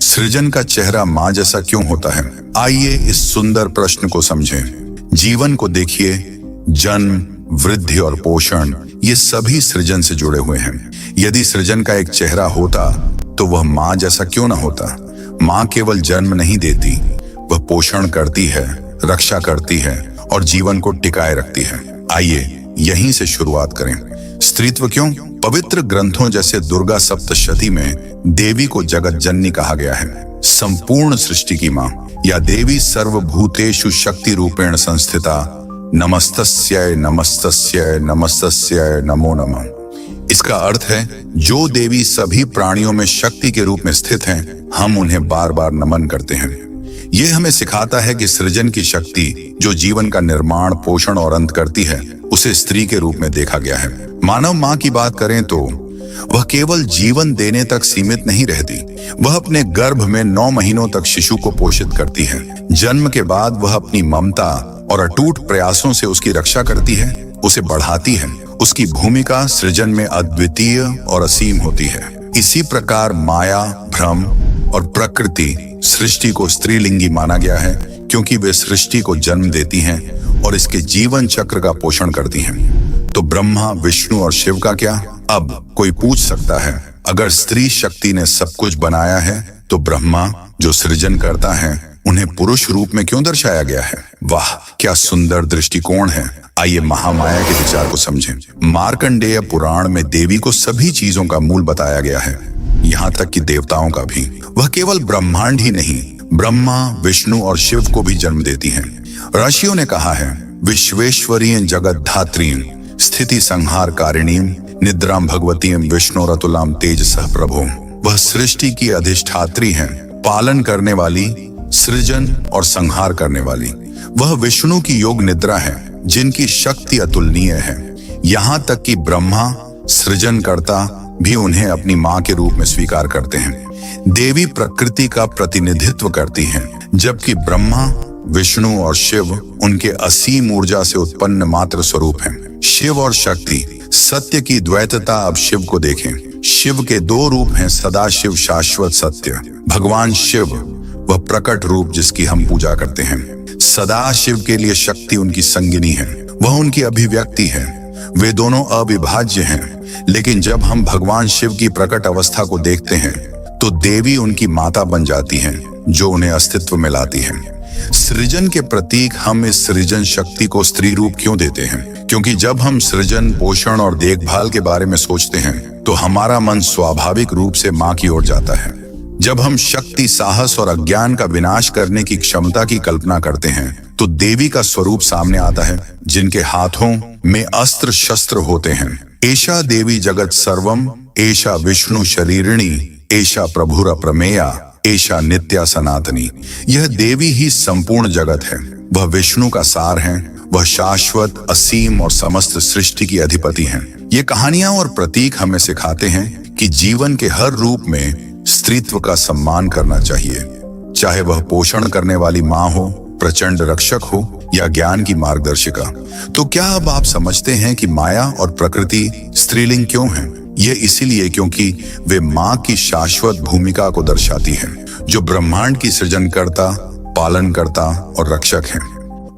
सृजन का चेहरा मां जैसा क्यों होता है? आइए इस सुंदर प्रश्न को समझें। जीवन को देखिए, जन्म, वृद्धि और पोषण ये सभी सृजन से जुड़े हुए हैं। यदि सृजन का एक चेहरा होता तो वह मां जैसा क्यों ना होता? मां केवल जन्म नहीं देती, वह पोषण करती है, रक्षा करती है और जीवन को टिकाए रखती है। आइए यहीं से शुरुआत करें। स्त्रीत्व क्यों? पवित्र ग्रंथों जैसे दुर्गा सप्तशती में देवी को जगत जननी कहा गया है, संपूर्ण सृष्टि की मां, या देवी सर्वभूतेषु शक्ति रूपेण संस्थिता, नमस्तस्यै नमस्तस्यै नमस्तस्यै नमो नमः। इसका अर्थ है जो देवी सभी प्राणियों में शक्ति के रूप में स्थित हैं, हम उन्हें बार बार नमन करते हैं। यह हमें सिखाता है कि सृजन की शक्ति जो जीवन का निर्माण, पोषण और अंत करती है, उसे स्त्री के रूप में देखा गया है। मानव मां की बात करें तो वह केवल जीवन देने तक सीमित नहीं रहती, वह अपने गर्भ में 9 महीनों तक शिशु को पोषित करती है। जन्म के बाद वह अपनी ममता और अटूट प्रयासों से उसकी रक्षा करती है, उसे बढ़ाती है। उसकी भूमिका सृजन में अद्वितीय और असीम होती है। इसी प्रकार माया, भ्रम और प्रकृति सृष्टि को स्त्रीलिंगी माना गया है, क्योंकि वे सृष्टि को जन्म देती हैं और इसके जीवन चक्र का पोषण करती हैं। तो ब्रह्मा, विष्णु और शिव का क्या? अब कोई पूछ सकता है, अगर स्त्री शक्ति ने सब कुछ बनाया है तो ब्रह्मा जो सृजन करता है, उन्हें पुरुष रूप में क्यों दर्शाया गया है? वाह, क्या सुंदर दृष्टिकोण है। आइए महामाया के विचार को समझें। मार्कंडेय पुराण में देवी को सभी चीजों का मूल बताया गया है, यहाँ तक कि देवताओं का भी। वह केवल ब्रह्मांड ही नहीं, ब्रह्मा, विष्णु और शिव को भी जन्म देती हैं। ऋषियों ने कहा है, विश्वेश्वरीं जगत धात्रीं स्थिति संहार कारिणीं निद्रां भगवतीं विष्णुरतुलां तेजसः प्रभो। वह सृष्टि की अधिष्ठात्री हैं, पालन करने वाली, सृजन और संहार करने वाली। वह विष्णु की योग निद्रा है, जिनकी शक्ति अतुलनीय है। यहाँ तक कि ब्रह्मा सृजनकर्ता भी उन्हें अपनी मां के रूप में स्वीकार करते हैं। देवी प्रकृति का प्रतिनिधित्व करती हैं, जबकि ब्रह्मा, विष्णु और शिव उनके असीम ऊर्जा से उत्पन्न मात्र स्वरूप हैं। शिव और शक्ति, सत्य की द्वैतता। अब शिव को देखें। शिव के 2 रूप हैं, सदाशिव, शाश्वत सत्य। भगवान शिव वह प्रकट रूप जिसकी हम पूजा करते हैं। सदाशिव के लिए शक्ति उनकी संगिनी है, वह उनकी अभिव्यक्ति है। वे दोनों अविभाज्य हैं, लेकिन जब हम भगवान शिव की प्रकट अवस्था को देखते हैं तो देवी उनकी माता बन जाती हैं, जो उन्हें अस्तित्व में लाती है। सृजन के प्रतीक हम इस सृजन शक्ति को स्त्री रूप क्यों देते हैं? क्योंकि जब हम सृजन, पोषण और देखभाल के बारे में सोचते हैं तो हमारा मन स्वाभाविक रूप से मां की ओर जाता है। जब हम शक्ति, साहस और अज्ञान का विनाश करने की क्षमता की कल्पना करते हैं तो देवी का स्वरूप सामने आता है, जिनके हाथों में अस्त्र शस्त्र होते हैं। एषा देवी जगत सर्वम, एषा विष्णु शरीरिणी, एषा प्रभुर प्रमेया, एषा नित्या सनातनी। यह देवी ही संपूर्ण जगत है, वह विष्णु का सार है, वह शाश्वत, असीम और समस्त सृष्टि की अधिपति हैं। ये कहानियां और प्रतीक हमें सिखाते हैं कि जीवन के हर रूप में स्त्रीत्व का सम्मान करना चाहिए, चाहे वह पोषण करने वाली मां हो, प्रचंड रक्षक हो या ज्ञान की मार्गदर्शिका। तो क्या अब आप समझते हैं कि माया और प्रकृति स्त्रीलिंग क्यों है? ये इसीलिए क्योंकि वे मां की शाश्वत भूमिका को दर्शाती हैं, जो ब्रह्मांड की सृजनकर्ता, पालनकर्ता और रक्षक हैं।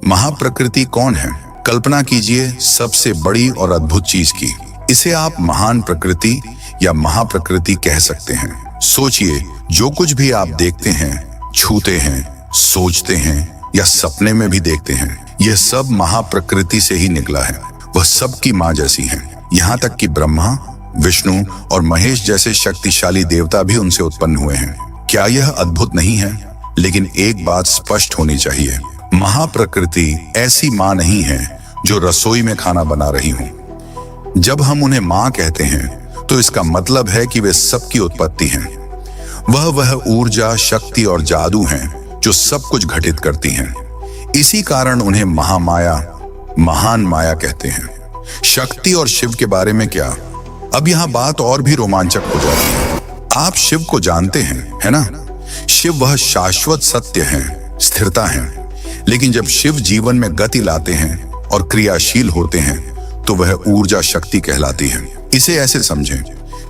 महाप्रकृति कौन है? कल्पना कीजिए सबसे बड़ी और अद्भुत चीज की। इसे आप महान प्रकृति या महाप्रकृति कह सकते हैं। सोचिए, जो कुछ भी आप देखते हैं, छूते हैं, सोचते हैं या सपने में भी देखते हैं, यह सब महाप्रकृति से ही निकला है। वह सबकी मां जैसी है। यहाँ तक कि ब्रह्मा, विष्णु और महेश जैसे शक्तिशाली देवता भी उनसे उत्पन्न हुए हैं। क्या यह अद्भुत नहीं है? लेकिन एक बात स्पष्ट होनी चाहिए, महाप्रकृति ऐसी मां नहीं है जो रसोई में खाना बना रही हो। जब हम उन्हें मां कहते हैं तो इसका मतलब है कि वे सबकी उत्पत्ति हैं। वह ऊर्जा, शक्ति और जादू हैं जो सब कुछ घटित करती हैं। इसी कारण उन्हें महामाया, महान माया कहते हैं। शक्ति और शिव के बारे में क्या? अब यहाँ बात और भी रोमांचक हो जाती है। आप शिव को जानते हैं, है ना? शिव वह शाश्वत सत्य है, स्थिरता है। लेकिन जब शिव जीवन में गति लाते हैं और क्रियाशील होते हैं तो वह ऊर्जा शक्ति कहलाती है। इसे ऐसे समझें,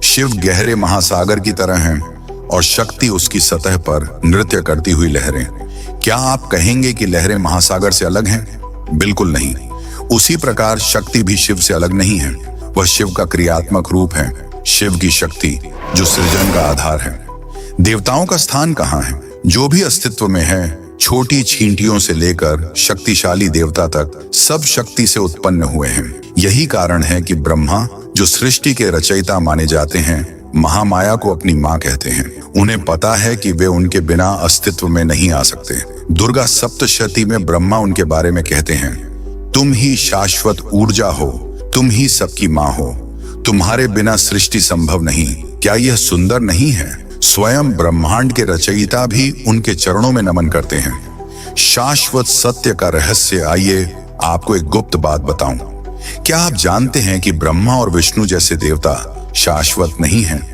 शिव गहरे महासागर की तरह हैं और शक्ति उसकी सतह पर नृत्य करती हुई लहरें। क्या आप कहेंगे कि लहरें महासागर से अलग हैं? बिल्कुल नहीं। उसी प्रकार शक्ति भी शिव से अलग नहीं है। वह शिव का क्रियात्मक रूप है, शिव की शक्ति जो सृजन का आधार है। देवताओं का स्थान कहाँ है? जो भी अस्तित्व में है, छोटी चींटियों से लेकर शक्तिशाली देवता तक, सब शक्ति से उत्पन्न हुए हैं। यही कारण है कि ब्रह्मा, जो सृष्टि के रचयिता माने जाते हैं, महामाया को अपनी माँ कहते हैं। उन्हें पता है कि वे उनके बिना अस्तित्व में नहीं आ सकते। दुर्गा सप्तशती में ब्रह्मा उनके बारे में कहते हैं, तुम ही शाश्वत ऊर्जा हो, तुम ही सबकी माँ हो, तुम्हारे बिना सृष्टि संभव नहीं। क्या यह सुंदर नहीं है? स्वयं ब्रह्मांड के रचयिता भी उनके चरणों में नमन करते हैं। शाश्वत सत्य का रहस्य, आइए आपको एक गुप्त बात बताऊं। क्या आप जानते हैं कि ब्रह्मा और विष्णु जैसे देवता शाश्वत नहीं हैं?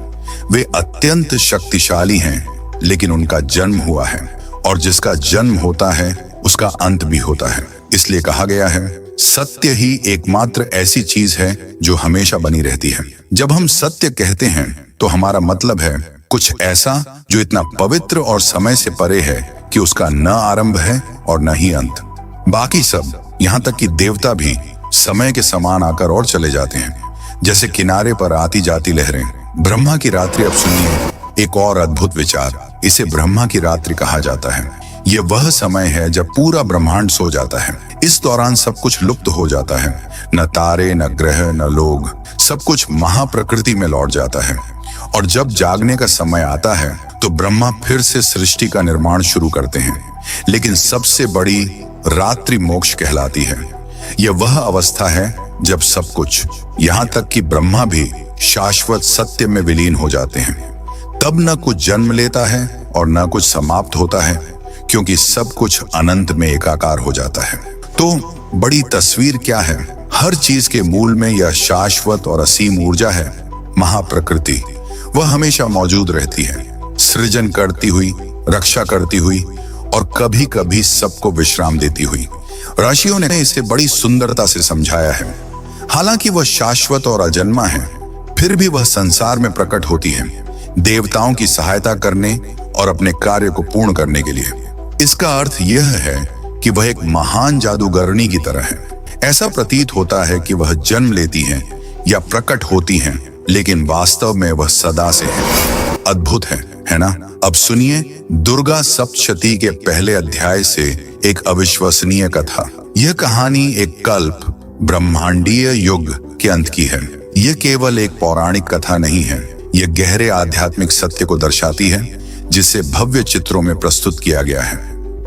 वे अत्यंत शक्तिशाली हैं, लेकिन उनका जन्म हुआ है, और जिसका जन्म होता है उसका अंत भी होता है। इसलिए कहा गया है, सत्य ही एकमात्र ऐसी चीज है जो हमेशा बनी रहती है। जब हम सत्य कहते हैं तो हमारा मतलब है कुछ ऐसा जो इतना पवित्र और समय से परे है कि उसका न आरंभ है और न ही अंत। बाकी सब, यहाँ तक कि देवता भी, समय के समान आकर और चले जाते हैं, जैसे किनारे पर आती जाती लहरें। ब्रह्मा की रात्रि, अब सुनिए एक और अद्भुत विचार। इसे ब्रह्मा की रात्रि कहा जाता है। यह वह समय है जब पूरा ब्रह्मांड सो जाता है। इस दौरान सब कुछ लुप्त हो जाता है, न तारे, न ग्रह, न लोग, सब कुछ महाप्रकृति में लौट जाता है। और जब जागने का समय आता है तो ब्रह्मा फिर से सृष्टि का निर्माण शुरू करते हैं। लेकिन सबसे बड़ी रात्रि मोक्ष कहलाती है। यह वह अवस्था है जब सब कुछ, यहाँ तक कि ब्रह्मा भी, शाश्वत सत्य में विलीन हो जाते हैं। तब न कुछ जन्म लेता है और न कुछ समाप्त होता है, क्योंकि सब कुछ अनंत में एकाकार हो जाता है। तो बड़ी तस्वीर क्या है? हर चीज के मूल में यह शाश्वत और असीम ऊर्जा है, महाप्रकृति। वह हमेशा मौजूद रहती है, सृजन करती हुई, रक्षा करती हुई और कभी कभी सबको विश्राम देती हुई। ऋषियों ने इसे बड़ी सुंदरता से समझाया है। हालांकि वह शाश्वत और अजन्मा है, फिर भी वह संसार में प्रकट होती है, देवताओं की सहायता करने और अपने कार्य को पूर्ण करने के लिए। इसका अर्थ यह है कि वह एक महान जादूगरनी की तरह है। ऐसा प्रतीत होता है कि वह जन्म लेती हैं या प्रकट होती हैं, लेकिन वास्तव में वह सदा से है। अद्भुत है ना? अब सुनिए दुर्गा सप्तशती के पहले अध्याय से एक अविश्वसनीय कथा। यह कहानी एक कल्प ब्रह्मांडीय युग के अंत की है। यह केवल एक पौराणिक कथा नहीं है, यह गहरे आध्यात्मिक सत्य को दर्शाती है, जिसे भव्य चित्रों में प्रस्तुत किया गया है।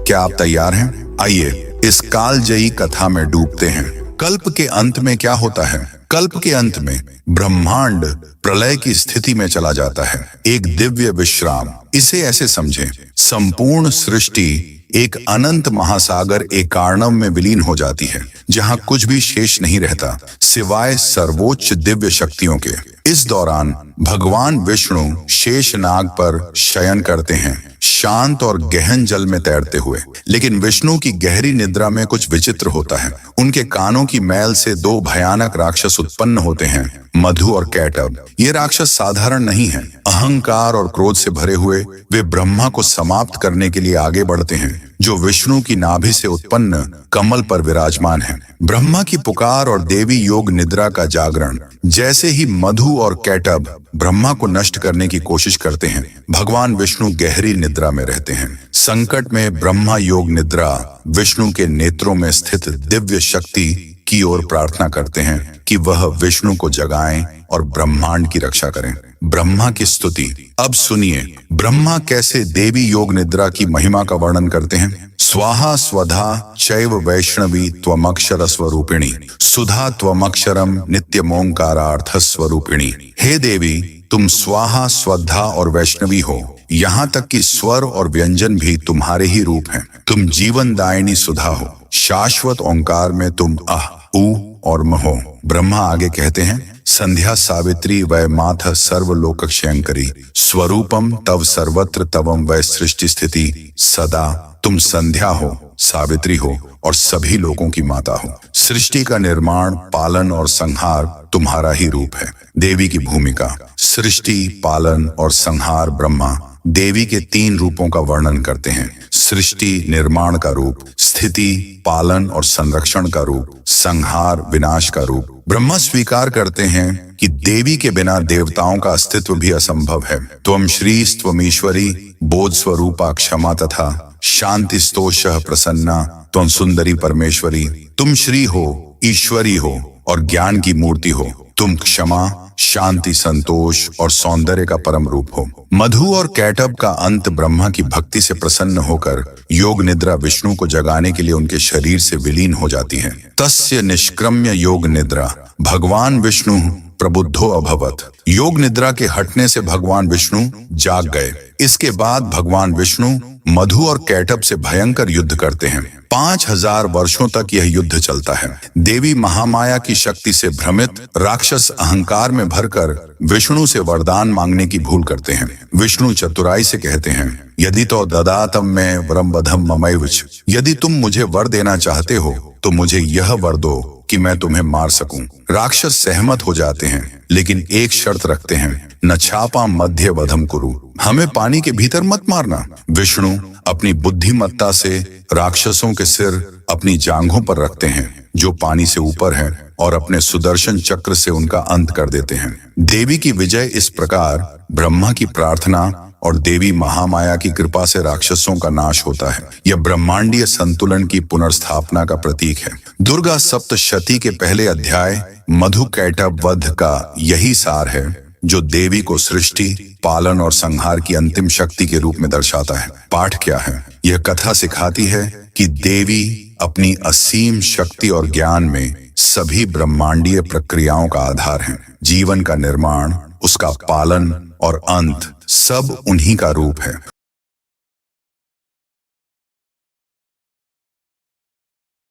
क्या आप तैयार हैं? आइए इस कालजयी कथा में डूबते हैं। कल्प के अंत में क्या होता है? कल्प के अंत में ब्रह्मांड प्रलय की स्थिति में चला जाता है, एक दिव्य विश्राम। इसे ऐसे समझें, संपूर्ण सृष्टि एक अनंत महासागर एकार्णव में विलीन हो जाती है, जहां कुछ भी शेष नहीं रहता सिवाय सर्वोच्च दिव्य शक्तियों के। इस दौरान भगवान विष्णु शेषनाग पर शयन करते हैं, शांत और गहन जल में तैरते हुए। लेकिन विष्णु की गहरी निद्रा में कुछ विचित्र होता है। उनके कानों की मैल से दो भयानक राक्षस उत्पन्न होते हैं, मधु और कैटब। ये राक्षस साधारण नहीं हैं। अहंकार और क्रोध से भरे हुए वे ब्रह्मा को समाप्त करने के लिए आगे बढ़ते हैं, जो विष्णु की नाभि से उत्पन्न कमल पर विराजमान है। ब्रह्मा की पुकार और देवी योग निद्रा का जागरण। जैसे ही मधु और कैटब ब्रह्मा को नष्ट करने की कोशिश करते हैं, भगवान विष्णु गहरी निद्रा में रहते हैं। संकट में ब्रह्मा योग निद्रा विष्णु के नेत्रों में स्थित दिव्य शक्ति की ओर प्रार्थना करते हैं कि वह विष्णु को जगाएं और ब्रह्मांड की रक्षा करें। ब्रह्मा की स्तुति। अब सुनिए ब्रह्मा कैसे देवी योग निद्रा की महिमा का वर्णन करते हैं। स्वाहा स्वधा चैव वैष्णवी त्वमक्षर स्वरूपिणी सुधा त्वमक्षरम नित्यमोंकारार्थ स्वरूपिणी। हे देवी, तुम स्वाहा, स्वधा और वैष्णवी हो। यहाँ तक कि स्वर और व्यंजन भी तुम्हारे ही रूप हैं। तुम जीवन दायिनी सुधा हो। शाश्वत ओंकार में तुम अह, उ और म हो। ब्रह्मा आगे कहते हैं, संध्या सावित्री वै माथ सर्वलोक क्षयंकरी स्वरूपम तव सर्वत्र तवम वै सृष्टि स्थिति सदा। तुम संध्या हो, सावित्री हो और सभी लोगों की माता हो। सृष्टि का निर्माण, पालन और संहार तुम्हारा ही रूप है। देवी की भूमिका। सृष्टि, पालन और संहार ब्रह्मा देवी के 3 रूपों का वर्णन करते हैं। सृष्टि निर्माण का रूप, स्थिति पालन और संरक्षण का रूप, संहार विनाश का रूप। ब्रह्मा स्वीकार करते हैं कि देवी के बिना देवताओं का अस्तित्व भी असंभव है। त्वम श्री त्वमीश्वरी बोध स्वरूपा क्षमा तथा शांति स्तोष प्रसन्ना त्वं सुंदरी परमेश्वरी। तुम श्री हो, ईश्वरी हो और ज्ञान की मूर्ति हो। तुम क्षमा, शांति, संतोष और सौंदर्य का परम रूप हो। मधु और कैटब का अंत ब्रह्मा की भक्ति से प्रसन्न होकर योग निद्रा विष्णु को जगाने के लिए उनके शरीर से विलीन हो जाती है। तस्य निष्क्रम्य योग निद्रा भगवान विष्णु प्रबुद्धो अभवत। योग निद्रा के हटने से भगवान विष्णु जाग गए। इसके बाद भगवान विष्णु मधु और कैटब से भयंकर युद्ध करते हैं। 5000 वर्षों तक यह युद्ध चलता है। देवी महामाया की शक्ति से भ्रमित राक्षस अहंकार में भरकर विष्णु से वरदान मांगने की भूल करते हैं। विष्णु चतुराई से कहते हैं, यदि तो ददातम में वरम बधम ममैवच। यदि तुम मुझे वर देना चाहते हो तो मुझे यह वर दो कि मैं तुम्हें मार सकूं। राक्षस सहमत हो जाते हैं, लेकिन एक शर्त रखते हैं, न छापा मध्य वधम कुरु। हमें पानी के भीतर मत मारना। विष्णु अपनी बुद्धिमत्ता से राक्षसों के सिर अपनी जांघों पर रखते हैं जो पानी से ऊपर है और अपने सुदर्शन चक्र से उनका अंत कर देते हैं। देवी की विजय इस प्रकार ब्रह्मा की प्रार्थना और देवी महामाया की कृपा से राक्षसों का नाश होता है। यह ब्रह्मांडीय संतुलन की पुनर्स्थापना का प्रतीक है। दुर्गा सप्तशती के पहले अध्याय मधु कैटब वध का यही सार है, जो देवी को सृष्टि, पालन और संहार की अंतिम शक्ति के रूप में दर्शाता है। पाठ क्या है? यह कथा सिखाती है कि देवी अपनी असीम शक्ति और ज्ञान में सभी ब्रह्मांडीय प्रक्रियाओं का आधार है। जीवन का निर्माण, उसका पालन और अंत सब उन्हीं का रूप है।